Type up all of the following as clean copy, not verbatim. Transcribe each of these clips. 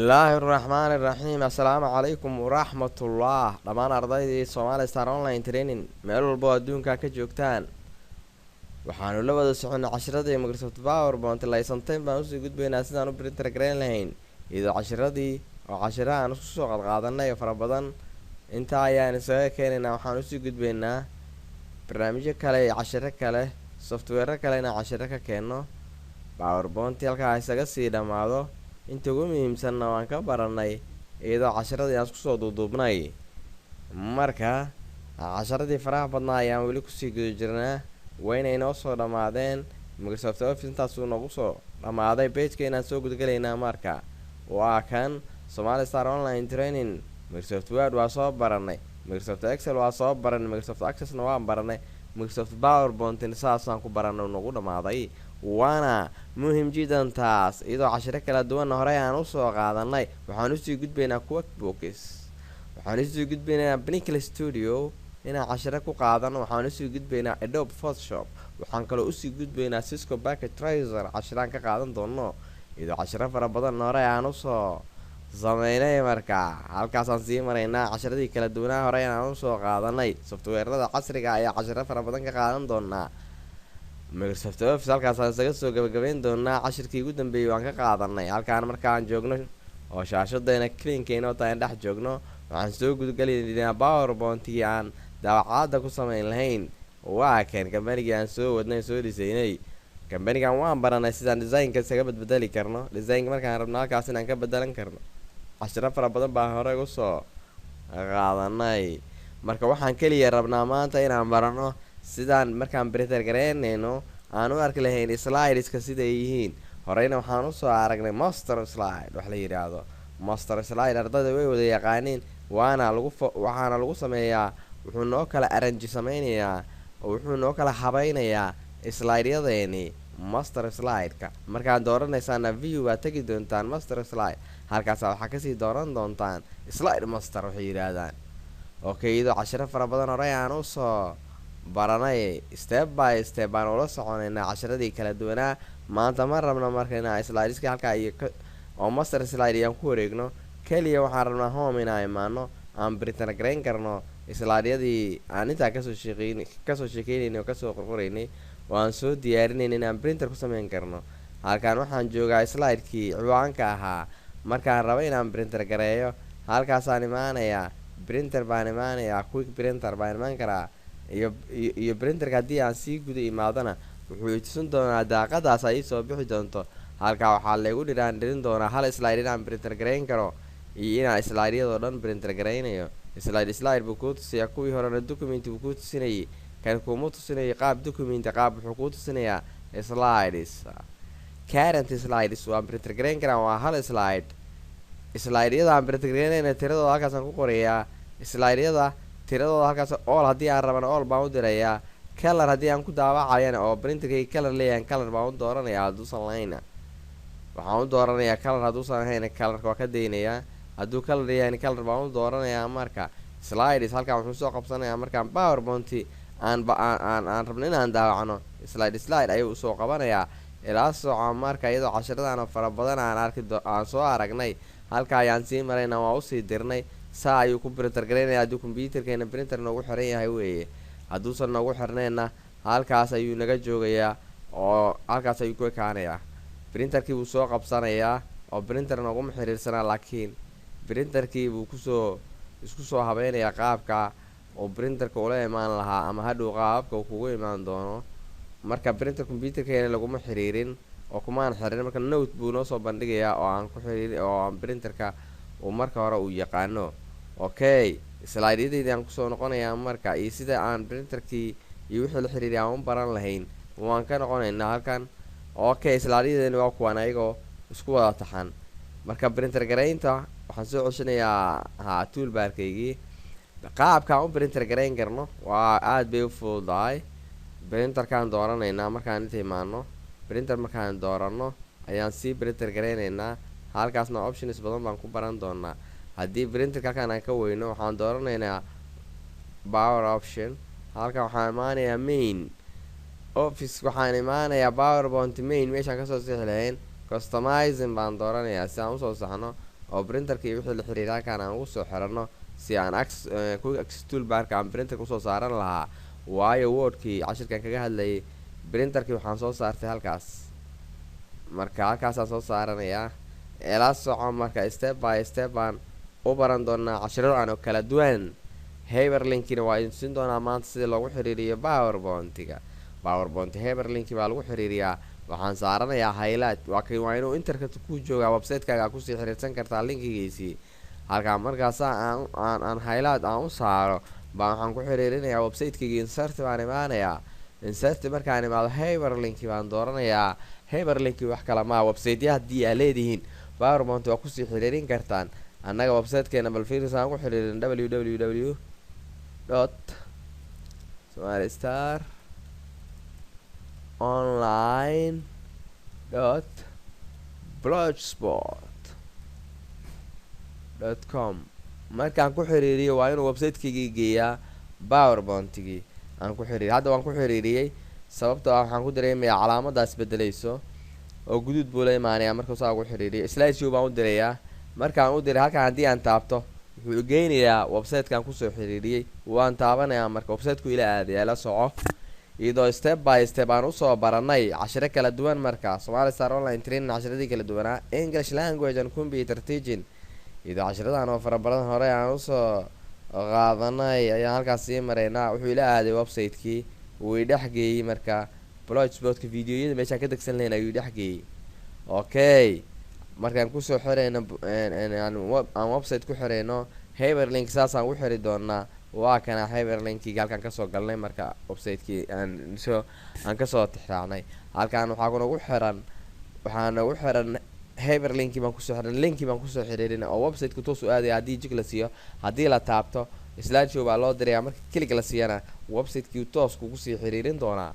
الله الرحمن الرحيم السلام عليكم ورحمة الله dhamaan ardaydii Somali Star Online Training meel walba oo adduunka ka joogtaan waxaanu la wada soconay casharadii Microsoft PowerPoint laysanteen baan usii gudbaynaa sidaan u printer gareyn lahayn iyadoo casharadii oo casharaha aan isku soo qaadanay fara badan inta ayaan isaga keenaynaa waxaan usii gudbaynaa barnaamijyo kale iyo casharo kale software kale inaan casharo ka keeno PowerPoint halka isaga sii dhamaado inta ugu muhiimsanna waan ka baranay iyadoo casharadii aan isku soo duuduubnay marka casharadii faraha badnaa ayaan weli kusii guda jirnaa wayna inoo soo dhamaadeen Microsoft Office intaasuu noogu soo dhamaaday page-keenaan soo gudagalaynaa marka waa kan Somali Star Online Training Microsoft Word waa soo baranay Microsoft Excel waa soo baranay Microsoft Access-na waan baranay Microsoft PowerPoint saasaan ku baranay noogu dhamaaday waana muhiim jiddan taas iyadoo casharo kala duwan hore aan u soo qaadanay waxaan usii gudbaynaa QuickBooks waxaan usii gudbaynaa Pinnacle Studio inaan casharo ku qaadano waxaan usii gudbaynaa Adobe Photoshop waxaan kaloo usii gudbaynaa Cisco Package Tracer casharaan ka qaadan doono iyadoo casharo fara badan hore aan u soo sameynay marka halkaasaan sii maraynaa casharadii kala duwanaa hore aan u soo qaadanay software-rada casriga ayaa casharo fara badan ka qaadan doonaa Microsoft Office halkaasaan isaga soo gabagabeyn doonaa cashirkii ugu dambeeyay waan ka qaadanay halkaan markaan joogno oo shaashadeena clean-keena oo taan dhex joogno waxaan soo gudagalaynaa PowerPoint-kii aan daabacaada ku samayn lahayn waa kan kambanigii aan soo wadnay soo dhisaynay kambanigan waan baranay sidaan design-ka isaga bedeli karno design-ka markaan rabno halkaas inaan ka bedelan karno cashiro fara badan baa hore u soo qaadanay marka waxaan kaliya rabnaa maanta inaan barano sidaan markaan printer gareynayno aan u arki lahayn slideska sida ay yihiin horeyna waxaan u soo aragnay master slide wax la yiraahdo master slide ardayda way wada yaqaaniin waxaana lagu sameeyaa wuxuu noo kala arrange sameynayaa wuxuu noo kala habaynayaa slide-yadeeni master slide-ka markaan dooranaysaana view waa tagi doontaan master slide halkaas waxaa kasii dooran doontaan slide master waxay yiraahdaan okay iyadoo cashiro fara badan hore aan u soo baranay step by step baan ula soconaynaa casharadii kala duwanaa maanta ma rabno markayna slide-iska halka iyo oo master slide ayaan ku wareegno kaliya waxaan rabnaa home inaan imaano aan printer gareyn karno slide-yadii aan intaa kasoo sheekeynay oo kasoo qorqoraynay waan soo diyaarinayn inaan printer ku sameyn karno halkaan waxaan joogaa slide-kii ciwaanka ahaa markaan rabo inaan printer gareeyo halkaasaan imaanayaa printer baan imaanayaa quick printer baan imaan karaa iyo printerka haddii aan sii guda imaadana wuxuu i tusin doonaa daaqadaas ay soo bixi doonto halkaa waxaa laygu dhirin doonaa hal slide inaan printer gareyn karo iyo inaan slide-yadoo dhan printer gareynayo slide buu kuu tusiyaa kuwii horena document buu kuu tusinayay kan kuuma tusinayay qaab document qaab wuxuu kuu tusinayaa slides current slides waan printer gareyn karaa waa hal slide-yada aan printer gareynayna tiradooda halkaasaan ku qorayaa slide-yada tiradooda halkaas all haddii aan rabana all baan u dirayaa color haddii aan ku daawacayana oo printerkay color leeyahay color baan u dooranayaa hadduusan lahayna waxaan u dooranayaa color hadduusan lahayna colorka waa ka daynayaa hadduu color leeyahay color baan u dooranayaa marka slides halkaan wuxuu soo qabsanayaa markaan PowerPoint aan rabno inaan daawacno slide ayuu soo qabanayaa ilaa soco marka iyadoo casharadaan fara badan aan soo aragnay halka ayaan sii maraynaa waa usii dirnay saa ayuu ku printer gareynayaa hadduu computerkeena printer noogu xiran yahay weeye hadduusan noogu xirnayna halkaas ayuu naga joogayaa oo halkaas ayuu ku ekaanayaa printerkii buu soo qabsanayaa oo printer nooguma xiriirsanaa laakiin printerkii buu isku soo habeynayaa qaabka oo printerka ula imaan lahaa ama hadhow qaababka uu kugu imaan doono marka printer computerkeena laguma xiriirin oo kumaan xirin marka note buu noo soo bandhigayaa oo aan ku xiriirin oo aan printerka uu marka hore uu yaqaano okay slide-yadeydii aan kusoo noqonayaa marka iyo sida aan printerkii iyo wixii la xiriiriyay aan u baran lahayn waan ka noqonaynaa halkan okay slide-yadeeni waa kuwaan ayagoo isku wada taxan marka printer gareynta waxaan soo codsanayaa toolbarkaygii qaabkaan u printer gareyn karno waa aad bay u fududahay printerkaan dooranaynaa markaan inta imaano printer markaan dooranno ayaan sii printer gareynaynaa halkaasna options badan baan ku baran doonaa haddii printerka halkaan aan ka weyno waxaan dooranaynaa power option halkan waxaan imaanayaa main office waxaan imaanayaa PowerPoint main meeshaan kasoo sixi lahayn customizing baan dooranayaa si aan usoo saxno oo printerkii wixii la xiriira halkaan aan ugu soo xirano si aan quick access toolbarka aan printerka usoo saaran lahaa waayo wordkii cashirkan kaga hadlayay printerkii waxaan soo saartay halkaas marka halkaasaan soo saaranayaa ila soco marka step by step aan u baran doonaa cashiro aan oo kala duwan hyperlinkina waa idin siin doonaa maanta sida loogu xiriiriyo powerpoint hyperlink baa lagu xiriiriyaa waxaan saaranayaa highlight waa inuu internet ku joogaa website-kaaga kusii xiriirsan kartaa linkigiisii halkaan markaas aan highlight aan u saaro baa waxaan ku xiriirinayaa website-kaygii insert baan imaanayaa insert markaan imaado hyperlink baan dooranayaa hyperlink wax kala maa website-ya haddii aa leedihiin powerpoint waa kusii xiriirin kartaan annaga website-keena bal fiiris aan ku xiriirin www somalistar online blogspot.com markaan ku xiriiriyo waa inuu website-kaygii geeyaa powerpoint-gii aan ku xiriiriy hadda waan ku xiriiriyey sababtoo ah waxaan ku dareemayaa calaamadaas bedelayso oo guduud buu la imaanayaa markuu saa ugu xiriiriyo slideshow baan u dirayaa markaan u diray halkaan haddii aan taabto wuxuu geynayaa website-kan kusoo xiriiriyey waan taabanayaa marka website-ku ila aadaya la soco iyadoo step by step aan usoo baranay cashiro kala duwan marka Somali Star Online Training cashiradii kala duwanaa English language and computer teaching iyadoo cashiradan oo farabadan hore aan usoo qaadanay ayaan halkaas sii maraynaa wuxuu ila aaday website-kii wuu idhexgeeyey marka blogspot-ka videoyada meeshaan ka degsan lahayn ayuu idhexgeeyey okay markaan kusoo xirayno aan website ku xirayno hyperlink saasaan u xiri doonaa waa kana hyperlinkiga halkaan kasoo galnay marka website-kii aan kasoo tixraacnay halkaan waxaa nagu xiran hyperlinki baan kusoo xiran linki baan kusoo xiriirin oo website-ku toos u aadaya haddii jig la siiyo haddii la taabto slideshow baa loo dirayaa marka kilig la siiyana website-kii toos kugu sii xiriirin doonaa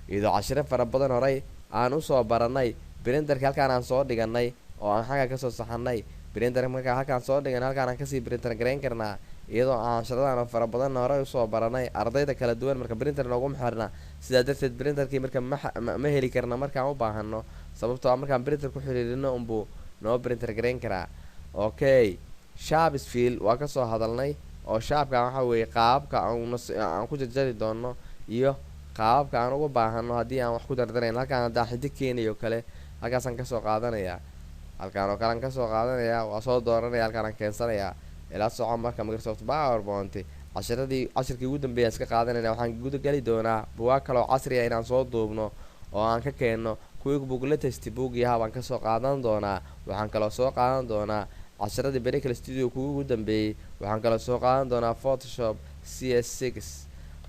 iyadoo cashiro fara badan horey aan usoo baranay printerka halkaan aan soo dhiganay oo aan xagga kasoo saxanay printer markaa halkaan soo dhigan halkaan aan kasii printer garayn karnaa iyadoo aan cashiradan oo fara badan horey usoo baranay ardayda kala duwan marka printer nooguma xirna sidaa darteed printerkii marka ma heli karna markaan u baahano sababtoo markaan printer ku xiriirino unbuu noo printer garayn karaa okay sharpsfield waa kasoo hadalnay oo shaabkan waxa weeye qaababka aan ku jarjari doono iyo qaababka aan uga baahano haddii aan wax ku dardarayn halkaan haddaan xidig keenayo kale halkaasaan kasoo qaadanayaa halkaan oo kale aan kasoo qaadanayaa waa soo dooranaya halkaan aan keensanayaa ila soco marka Microsoft PowerPoint cashirkii ugu dambeeyay iska qaadanayna waxaan guda gali doonaa buugaag kale oo casri ah inaan soo duubno oo aan ka keenno QuickBook latest book yaha baan kasoo qaadan doonaa waxaan kaloo soo qaadan doonaa cashiradii Miracle Studio kuwa ugu dambeeyay waxaan kaloo soo qaadan doonaa Photoshop CS6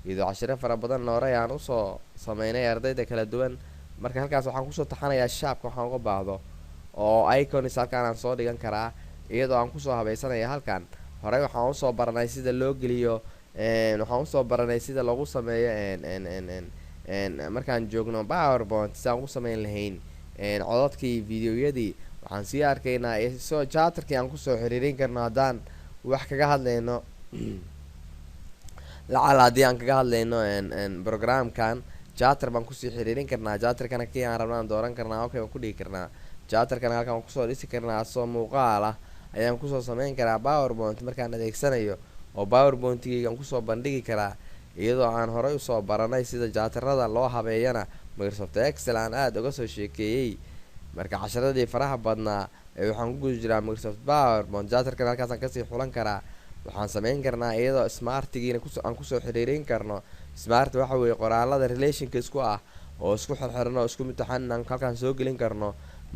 iyadoo cashiro fara badan hore aan usoo sameynay ardayda kala duwan marka halkaas waxaan kusoo taxanayaa shaabka waxaan uga baahdo oo icons halkaan aan soo dhigan karaa iyadoo aan kusoo habaysanaya halkaan horey waxaan usoo baranay sida loo geliyo waxaan usoo baranay sida loogu sameeyo markaan joogno PowerPoint si aan ugu sameyn lahayn codadkii videoyadii waxaan sii arkaynaa soo charterkii aan kusoo xiriirin karno haddaan wax kaga hadlayno lacala haddii aan kaga hadlayno programkan charter baan kusii xiriirin karnaa charterkana kii aan rabnaan dooran karnaa okay waan ku dhigi karnaa charterkana halkaan waan kusoo dhisi karnaa asoo muuqaal ah ayaan kusoo sameyn karaa PowerPoint markaan adeegsanayo oo PowerPoint-gayga aan kusoo bandhigi karaa iyadoo aan horey usoo baranay sida charterada loo habeeyana Microsoft Excel aan aada uga soo sheekeeyey marka casharadii faraha badnaa waxaan ku guda jiraa Microsoft PowerPoint charterkana halkaasaan kasii xulan karaa waxaan sameyn karnaa iyadoo smartigiina aan kusoo xiriirin karno smart waxa weeye qoraalada relationka isku ah oo isku xirxiran oo isku imtixaan aan halkaan soo gelin karno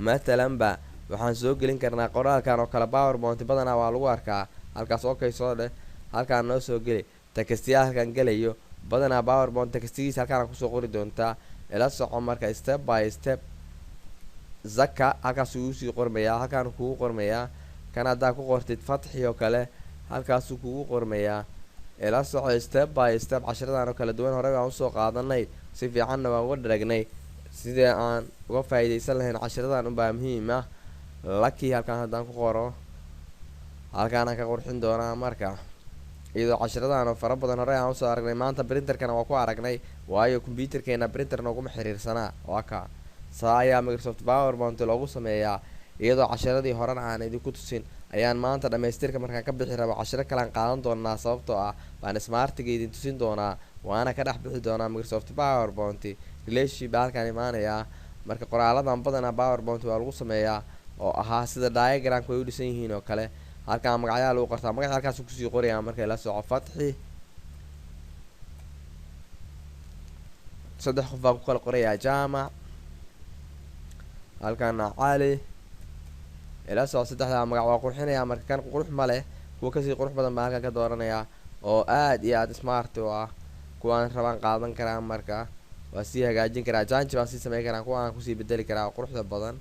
matalanba waxaan soo gelin karnaa qoraalkan oo kale PowerPoint badanaa waa lagu arkaa halkaas okay soo dheh halkaan noo soo geli textiya halkaan gelayo badanaa PowerPoint textigiisa halkaan kusoo qori doontaa ila soco marka step by step zaka halkaas uu sii qormayaa halkaan kugu qormayaa kan haddaa ku qortid fatxi oo kale halkaasuu kugu qormayaa ila soco step by step cashiradan oo kala duwan horey waan usoo qaadanay si fiicanna waan uga dharagnay sidee aan uga faa'iidaysan lahayn cashiradan unbaa muhiim ah lucky halkaan haddaan ku qoro halkaanaan ka qurxin doonaa marka iyadoo cashiradan oo fara badan horey aan usoo aragnay maanta printerkana waa ku aragnay waayo computerkeena printer nooguma xiriirsanaa waa ka saa ayaa Microsoft PowerPoint loogu sameeyaa iyadoo cashiradii horena aan idinku tusin ayaan maanta dhamaystirka markaan ka bixi rabo cashiro kalaan qaadan doonaa sababtoo ah baan smartiga idin tusin doonaa waana ka dhex bixi doonaa Microsoft PowerPoint relationship halkaan imaanayaa marka qoraaladan badanaa PowerPoint waa lagu sameeyaa oo ahaa sida diagramka way u dhisan yihiin oo kale halkaan magacyaha lagu qortaa magaca halkaas ku sii qorayaa markay la soco Fatxi saddex qof baan ku kala qorayaa Jaamac halkaan Cali ila soo saddexda magac waa qurxinayaa marka kan qurux ma leh kuwa ka sii qurux badan baa halkaan ka dooranayaa oo aad iyo aad smart u ah kuwaan rabaan qaadan karaa marka waa sii hagaajin karaa janji baan sii sameyn karaa kuwaan ku sii bedeli karaa quruxda badan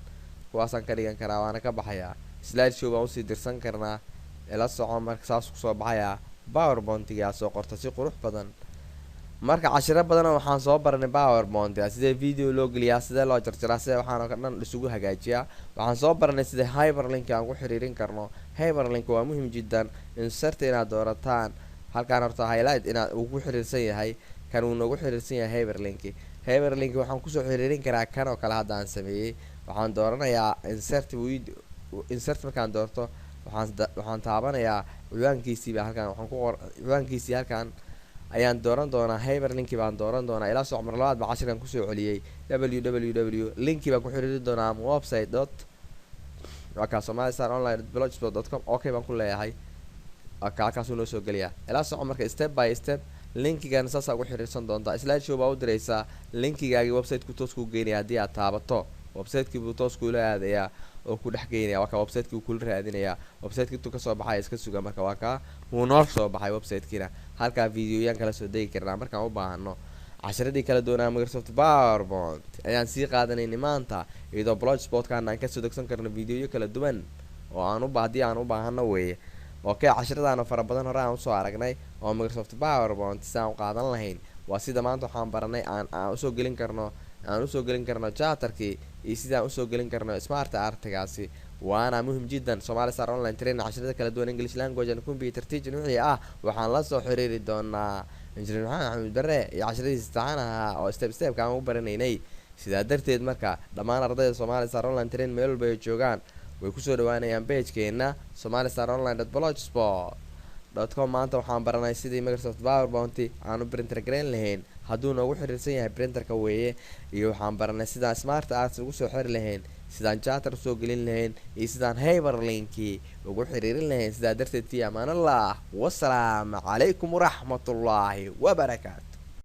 kuwaasaan ka dhigan karaa waana ka baxayaa slide show baan usii dirsan karnaa ila soco marka saas ku soo baxayaa PowerPoint-ga soo qorta si qurux badan marka cashiro badan waxaan soo baranay PowerPoint sida video loo geliyaa sida loo jarjaraa sida waxaan oo dhan isugu hagaajiyaa waxaan soo baranay sida hyperlink aan ku xiriirin karno hyperlink waa muhiim jiddan insert inaad doorataan halkaan horta highlight inaad uu ku xiriirsan yahay kan uu noogu xiriirsan yahay hyperlink waxaan ku soo xiriirin karaa kan oo kale hadda aan sameeyay waxaan dooranayaa insert markaan doorto waxaan taabanayaa ciwaankiisii halkaan waxaan ku qor ciwaankiisii halkaan ayaan dooran doonaa hyperlink baan dooran doonaa ila soo mar labaad ba cashirkan ku soo celiyay www linki baan ku xiriirin doonaa website somalistaronline.blogspot.com okay baan ku leeyahay halkaas uu noo soo geliyaa ila soo marka step by step linkigan saas ugu xiriirsan doontaa slide show baa u diraysaa linkigaagi website-ku toos ku geynaya haddii aad taabato website-kii buu toos kula aadayaa oo ku dhex geynaya waa ka website-kii kula raadinayaa website-kii intuu ka soo baxay iska suga marka waa ka wuu noo soo baxay website-kiina halkaa videoyaan kala soo degi karnaa markaan u baahano casharadii kala doonaa Microsoft PowerPoint ayaan sii qaadanaynay maanta iyadoo blogspot-kan aan ka soo degsan karno videoyo kala duwan oo haddii aan u baahano weeye okay casharadaana fara badan hore aan usoo aragnay oo Microsoft PowerPoint sidaan u qaadan lahayn waa sida maanta waxaan baranay aan usoo gelin karno charterkii iyo sidaan usoo gelin karno smart artigaasi waana muhiim jiddan Somali Star Online Training casharada kala duwan English language and computer teaching wixii ah waxaan la soo xiriiri doonaa injineer Maxamed Bare iyo casharadiisa taxanaha oo step ka aan u baranaynay sidaa darteed marka dhammaan ardayda Somali Star Online Training meel walba ay joogaan way ku soo dhawaanayaan page-keena somalistaronline.blogspot.com maanta waxaan baranay sidii Microsoft PowerPoint aan u printer gareyn lahayn hadduu noogu xiriirsan yahay printerka weeye iyo waxaan baranay sidaan smart arts ugu soo xiri lahayn sidaan charter soo gelin lahayn iyo sidaan hyperlink ugu xiriirin lahayn sidaa darteed fi amaanallah wassalaamu calaykum waraxmatullaahi wabarakaatu